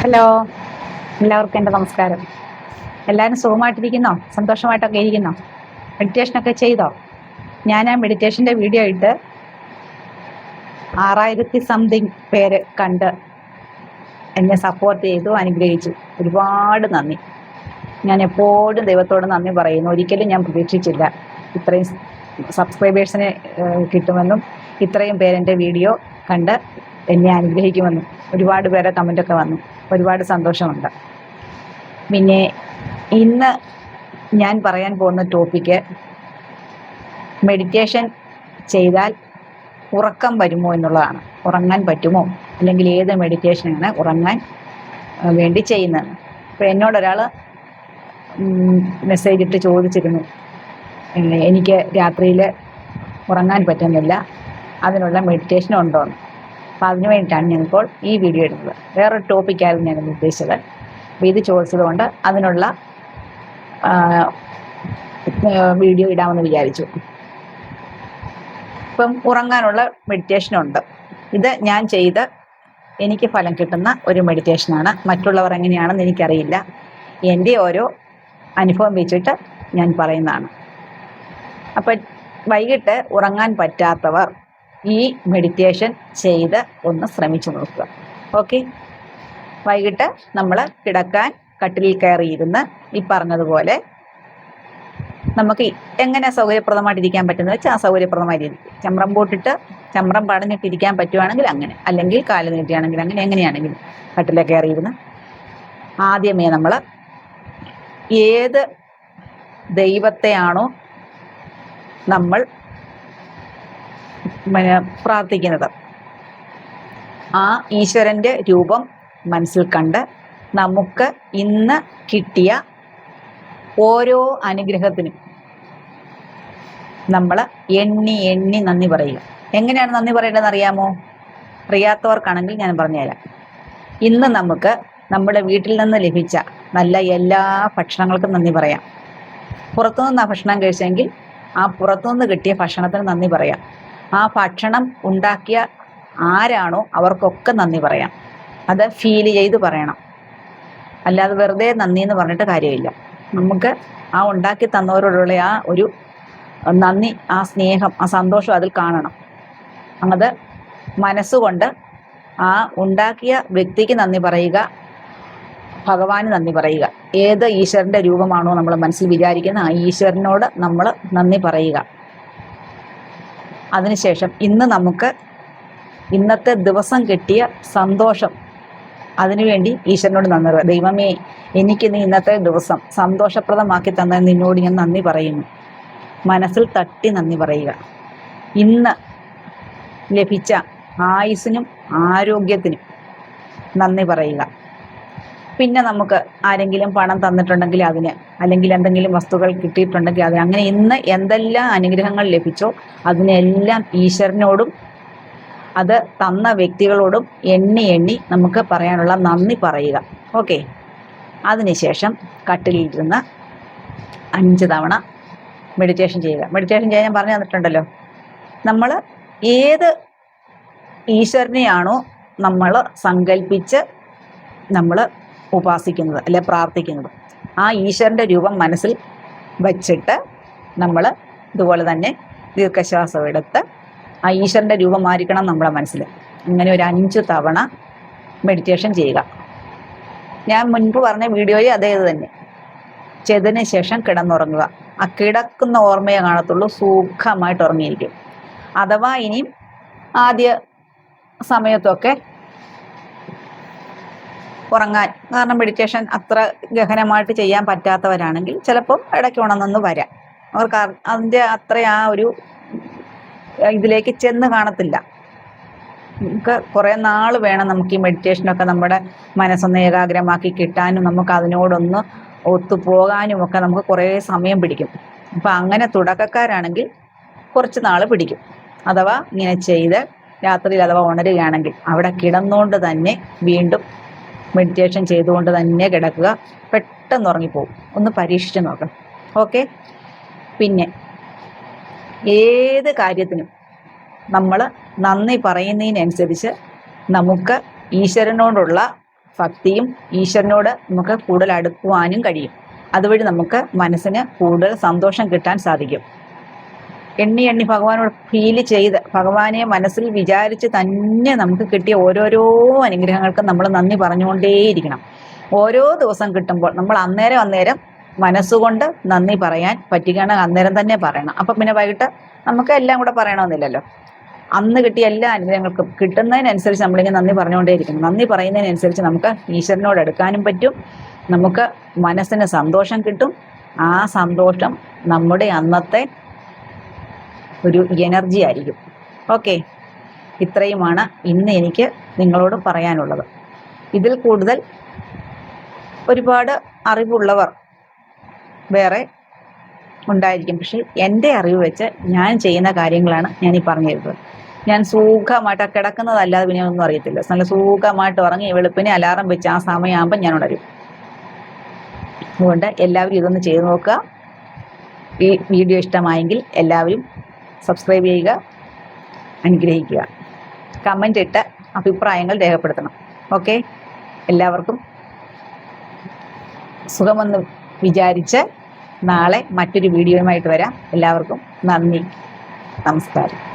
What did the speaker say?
Hello, എല്ലാവർക്കും എൻ്റെ നമസ്കാരം. എല്ലാവരും സുഖമായിട്ടിരിക്കുന്നോ? സന്തോഷമായിട്ടൊക്കെ ഇരിക്കുന്നോ? മെഡിറ്റേഷനൊക്കെ ചെയ്തോ? ഞാൻ ആ മെഡിറ്റേഷൻ്റെ വീഡിയോ ഇട്ട് 6000 സംതിങ് പേര് കണ്ട് എന്നെ സപ്പോർട്ട് ചെയ്തു, അനുഗ്രഹിച്ചു. ഒരുപാട് നന്ദി. ഞാൻ എപ്പോഴും ദൈവത്തോട് നന്ദി പറയുന്നു. ഒരിക്കലും ഞാൻ പ്രതീക്ഷിച്ചില്ല ഇത്രയും സബ്സ്ക്രൈബേഴ്സിനെ കിട്ടുമെന്നും ഇത്രയും പേരെൻ്റെ വീഡിയോ കണ്ട് എന്നെ അനുഗ്രഹിക്കുമെന്നും. ഒരുപാട് പേരെ കമൻ്റൊക്കെ വന്നു. ഒരുപാട് സന്തോഷമുണ്ട്. പിന്നെ ഇന്ന് ഞാൻ പറയാൻ പോകുന്ന ടോപ്പിക്ക്, മെഡിറ്റേഷൻ ചെയ്താൽ ഉറക്കം വരുമോ എന്നുള്ളതാണ്. ഉറങ്ങാൻ പറ്റുമോ, അല്ലെങ്കിൽ ഏത് മെഡിറ്റേഷനാണ് ഉറങ്ങാൻ വേണ്ടി ചെയ്യുന്നത്. അപ്പോൾ എന്നോടൊരാൾ മെസ്സേജ് ഇട്ട് ചോദിച്ചിരുന്നു, എനിക്ക് രാത്രിയിൽ ഉറങ്ങാൻ പറ്റുന്നില്ല, അതിനുള്ള മെഡിറ്റേഷൻ ഉണ്ടോ എന്ന്. അപ്പോൾ അതിന് വേണ്ടിയിട്ടാണ് ഞാനിപ്പോൾ ഈ വീഡിയോ ഇടുന്നത്. വേറൊരു ടോപ്പിക്കായിരുന്നു ഞാനത് ഉദ്ദേശിച്ചത്. അപ്പോൾ ഇത് ചോദിച്ചതുകൊണ്ട് അതിനുള്ള വീഡിയോ ഇടാമെന്ന് വിചാരിച്ചു. ഇപ്പം ഉറങ്ങാനുള്ള മെഡിറ്റേഷനുണ്ട്. ഇത് ഞാൻ ചെയ്ത് എനിക്ക് ഫലം കിട്ടുന്ന ഒരു മെഡിറ്റേഷനാണ്. മറ്റുള്ളവർ എങ്ങനെയാണെന്ന് എനിക്കറിയില്ല. എൻ്റെ ഓരോ അനുഭവം വെച്ചിട്ട് ഞാൻ പറയുന്നതാണ്. അപ്പം വൈകിട്ട് ഉറങ്ങാൻ പറ്റാത്തവർ ഈ മെഡിറ്റേഷൻ ചെയ്ത് ഒന്ന് ശ്രമിച്ചു നോക്കുക. ഓക്കെ, വൈകിട്ട് നമ്മൾ കിടക്കാൻ കട്ടിലിൽ കയറിയിരുന്ന് ഈ പറഞ്ഞതുപോലെ നമുക്ക് എങ്ങനെ സൗകര്യപ്രദമായിട്ടിരിക്കാൻ പറ്റുന്നത് വെച്ചാൽ ആ സൗകര്യപ്രദമായിട്ട് ചമ്രം പോട്ടിട്ട് ചമ്രം പടഞ്ഞിട്ടിരിക്കാൻ പറ്റുവാണെങ്കിൽ അങ്ങനെ, അല്ലെങ്കിൽ കാല് നീട്ടിയാണെങ്കിൽ അങ്ങനെ, എങ്ങനെയാണെങ്കിലും കട്ടിലിൽ കയറിയിരുന്ന് ആദ്യമേ നമ്മൾ ഏത് ദൈവത്തെയാണോ നമ്മൾ പ്രാർത്ഥിക്കുന്നത് ആ ഈശ്വരൻ്റെ രൂപം മനസ്സിൽ കണ്ട് നമുക്ക് ഇന്ന് കിട്ടിയ ഓരോ അനുഗ്രഹത്തിനും നമ്മൾ എണ്ണി എണ്ണി നന്ദി പറയുക. എങ്ങനെയാണ് നന്ദി പറയേണ്ടതെന്ന് അറിയാമോ? അറിയാത്തവർക്കാണെങ്കിൽ ഞാൻ പറഞ്ഞുതരാം. ഇന്ന് നമുക്ക് നമ്മുടെ വീട്ടിൽ നിന്ന് ലഭിച്ച നല്ല എല്ലാ ഭക്ഷണങ്ങൾക്കും നന്ദി പറയാം. പുറത്തുനിന്ന് ആ ഭക്ഷണം കഴിച്ചെങ്കിൽ ആ പുറത്തുനിന്ന് കിട്ടിയ ഭക്ഷണത്തിന് നന്ദി പറയാം. ആ ഭക്ഷണം ഉണ്ടാക്കിയ ആരാണോ അവർക്കൊക്കെ നന്ദി പറയാം. അത് ഫീൽ ചെയ്ത് പറയണം. അല്ലാതെ വെറുതെ നന്ദി എന്ന് പറഞ്ഞിട്ട് കാര്യമില്ല. നമുക്ക് ആ ഉണ്ടാക്കി തന്നവരോടുള്ള ആ ഒരു നന്ദി, ആ സ്നേഹം, ആ സന്തോഷം അതിൽ കാണണം. അത് മനസ്സുകൊണ്ട് ആ ഉണ്ടാക്കിയ വ്യക്തിക്ക് നന്ദി പറയുക, ഭഗവാന് നന്ദി പറയുക. ഏത് ഈശ്വരൻ്റെ രൂപമാണോ നമ്മൾ മനസ്സിൽ വിചാരിക്കുന്ന ആ ഈശ്വരനോട് നമ്മൾ നന്ദി പറയുക. അതിനുശേഷം ഇന്ന് നമുക്ക് ഇന്നത്തെ ദിവസം കിട്ടിയ സന്തോഷം, അതിനുവേണ്ടി ഈശ്വരനോട് നന്ദി പറയുക. ദൈവമേ, എനിക്ക് നീ ഇന്നത്തെ ദിവസം സന്തോഷപ്രദമാക്കി തന്ന നിന്നോട് ഞാൻ നന്ദി പറയുന്നു. മനസ്സിൽ തട്ടി നന്ദി പറയുക. ഇന്ന് ലഭിച്ച ആയുസ്സിനും ആരോഗ്യത്തിനും നന്ദി പറയുക. പിന്നെ നമുക്ക് ആരെങ്കിലും പണം തന്നിട്ടുണ്ടെങ്കിൽ അതിന്, അല്ലെങ്കിൽ എന്തെങ്കിലും വസ്തുക്കൾ കിട്ടിയിട്ടുണ്ടെങ്കിൽ അതിന്, അങ്ങനെ ഇന്ന് എന്തെല്ലാം അനുഗ്രഹങ്ങൾ ലഭിച്ചോ അതിനെല്ലാം ഈശ്വരനോടും അത് തന്ന വ്യക്തികളോടും എണ്ണി എണ്ണി നമുക്ക് പറയാനുള്ള നന്ദി പറയുക. ഓക്കെ, അതിനുശേഷം കട്ടിലിരുന്ന് 5 തവണ മെഡിറ്റേഷൻ ചെയ്യുക. മെഡിറ്റേഷൻ ചെയ്യാൻ ഞാൻ പറഞ്ഞു തന്നിട്ടുണ്ടല്ലോ. നമ്മൾ ഏത് ഈശ്വരനെയാണോ നമ്മൾ സങ്കല്പിച്ച് നമ്മൾ ഉപാസിക്കുന്നത് അല്ലെ പ്രാർത്ഥിക്കുന്നത് ആ ഈശ്വരൻ്റെ രൂപം മനസ്സിൽ വച്ചിട്ട് നമ്മൾ ഇതുപോലെ തന്നെ ദീർഘശ്വാസം എടുത്ത് ആ ഈശ്വരൻ്റെ രൂപമായിരിക്കണം നമ്മുടെ മനസ്സിൽ. ഇങ്ങനെ ഒരു 5 തവണ മെഡിറ്റേഷൻ ചെയ്യുക. ഞാൻ മുൻപ് പറഞ്ഞ വീഡിയോയിൽ അതേത് തന്നെ ചെയ്തതിന് ശേഷം കിടന്നുറങ്ങുക. ആ കിടക്കുന്ന ഓർമ്മയെ കാണത്തുള്ളൂ. സുഖമായിട്ട് ഉറങ്ങിയിരിക്കും. അഥവാ ഇനിയും ആദ്യ സമയത്തൊക്കെ ഉറങ്ങാൻ, കാരണം മെഡിറ്റേഷൻ അത്ര ഗഹനമായിട്ട് ചെയ്യാൻ പറ്റാത്തവരാണെങ്കിൽ ചിലപ്പം ഇടയ്ക്ക് ഉണർന്നെന്ന് വരാം. അവർക്ക് അതിൻ്റെ അത്ര ആ ഒരു ഇതിലേക്ക് ചെന്ന് കാണത്തില്ല. നമുക്ക് കുറേ നാൾ വേണം നമുക്ക് ഈ മെഡിറ്റേഷനൊക്കെ നമ്മുടെ മനസ്സൊന്ന് ഏകാഗ്രമാക്കി കിട്ടാനും നമുക്ക് അതിനോടൊന്ന് ഒത്തുപോകാനും ഒക്കെ നമുക്ക് കുറേ സമയം പിടിക്കും. അപ്പം അങ്ങനെ തുടക്കക്കാരാണെങ്കിൽ കുറച്ച് നാൾ പിടിക്കും. അഥവാ ഇങ്ങനെ ചെയ്ത് രാത്രിയിൽ അഥവാ ഉണരുകയാണെങ്കിൽ അവിടെ കിടന്നുകൊണ്ട് തന്നെ വീണ്ടും മെഡിറ്റേഷൻ ചെയ്തുകൊണ്ട് തന്നെ കിടക്കുക. പെട്ടെന്ന് ഉറങ്ങിപ്പോകും. ഒന്ന് പരീക്ഷിച്ച് നോക്കണം. ഓക്കെ, പിന്നെ ഏത് കാര്യത്തിനും നമ്മൾ നന്ദി പറയുന്നതിനനുസരിച്ച് നമുക്ക് ഈശ്വരനോടുള്ള ഭക്തിയും ഈശ്വരനോട് നമുക്ക് കൂടുതൽ അടുക്കുവാനും കഴിയും. അതുവഴി നമുക്ക് മനസ്സിന് കൂടുതൽ സന്തോഷം കിട്ടാൻ സാധിക്കും. എണ്ണി എണ്ണി ഭഗവാനോട് ഫീൽ ചെയ്ത് ഭഗവാനെ മനസ്സിൽ വിചാരിച്ച് തന്നെ നമുക്ക് കിട്ടിയ ഓരോരോ അനുഗ്രഹങ്ങൾക്കും നമ്മൾ നന്ദി പറഞ്ഞുകൊണ്ടേയിരിക്കണം. ഓരോ ദിവസം കിട്ടുമ്പോൾ നമ്മൾ അന്നേരം മനസ്സുകൊണ്ട് നന്ദി പറയാൻ പറ്റുകയാണെങ്കിൽ അന്നേരം തന്നെ പറയണം. അപ്പം പിന്നെ വൈകിട്ട് നമുക്ക് എല്ലാം കൂടെ പറയണമെന്നില്ലല്ലോ. അന്ന് കിട്ടിയ എല്ലാ അനുഗ്രഹങ്ങൾക്കും കിട്ടുന്നതിനനുസരിച്ച് നമ്മളിങ്ങനെ നന്ദി പറഞ്ഞുകൊണ്ടേയിരിക്കണം. നന്ദി പറയുന്നതിനനുസരിച്ച് നമുക്ക് ഈശ്വരനോട് അടുക്കാനും പറ്റും. നമുക്ക് മനസ്സിന് സന്തോഷം കിട്ടും. ആ സന്തോഷം നമ്മുടെ അന്നത്തെ ഒരു എനർജി ആയിരിക്കും. ഓക്കെ, ഇത്രയുമാണ് ഇന്ന് എനിക്ക് നിങ്ങളോട് പറയാനുള്ളത്. ഇതിൽ കൂടുതൽ ഒരുപാട് അറിവുള്ളവർ വേറെ ഉണ്ടായിരിക്കും. പക്ഷെ എൻ്റെ അറിവ് വെച്ച് ഞാൻ ചെയ്യുന്ന കാര്യങ്ങളാണ് ഞാൻ ഈ പറഞ്ഞു തരുന്നത്. ഞാൻ സുഖമായിട്ട് കിടക്കുന്നതല്ലാതെ പിന്നെ ഒന്നും അറിയത്തില്ല. നല്ല സുഖമായിട്ട് ഉറങ്ങി വെളുപ്പിനെ അലാറം വെച്ച് ആ സമയമാകുമ്പോൾ ഞാൻ ഉണരും. അതുകൊണ്ട് എല്ലാവരും ഇതൊന്ന് ചെയ്ത് നോക്കുക. ഈ വീഡിയോ ഇഷ്ടമായെങ്കിൽ എല്ലാവരും സബ്സ്ക്രൈബ് ചെയ്യുക, അനുഗ്രഹിക്കുക, കമൻ്റ് ഇട്ട് അഭിപ്രായങ്ങൾ രേഖപ്പെടുത്തണം. ഓക്കെ, എല്ലാവർക്കും സുഖമെന്ന് വിചാരിച്ച് നാളെ മറ്റൊരു വീഡിയോയുമായിട്ട് വരാം. എല്ലാവർക്കും നന്ദി, നമസ്കാരം.